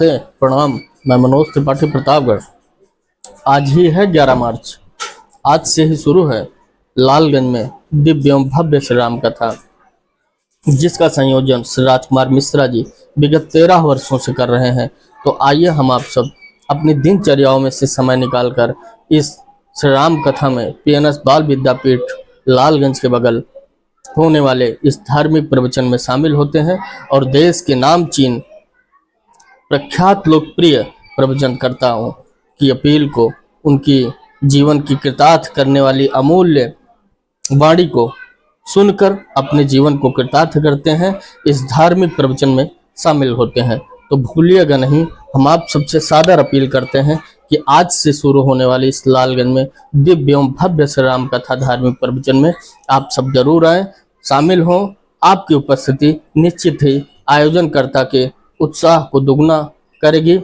नमस्ते, प्रणाम। मैं मनोज त्रिपाठी प्रतापगढ़। आज ही है 11 मार्च। आज से ही शुरू है लालगंज में दिव्य एवं भव्य श्री राम कथा, जिसका संयोजन श्री राजकुमार मिश्रा जी विगत 13 वर्षों से कर रहे हैं। तो आइए हम आप सब अपनी दिनचर्याओं में से समय निकालकर इस श्री राम कथा में पीएनएस बाल विद्यापीठ लालगंज के बगल होने वाले इस धार्मिक प्रवचन में शामिल होते हैं और देश के नामचीन प्रख्यात लोकप्रिय प्रवचनकर्ताओं की अपील को, उनकी जीवन की कृतार्थ करने वाली अमूल्य वाणी को सुनकर अपने जीवन को कृतार्थ करते हैं, इस धार्मिक प्रवचन में शामिल होते हैं। तो भूलिएगा नहीं, हम आप सबसे सादर अपील करते हैं कि आज से शुरू होने वाली इस लालगंज में दिव्य एवं भव्य श्री राम कथा धार्मिक प्रवचन में आप सब जरूर आएं, शामिल हों। आपकी उपस्थिति निश्चित ही आयोजनकर्ता के उत्साह को दुगना करेगी।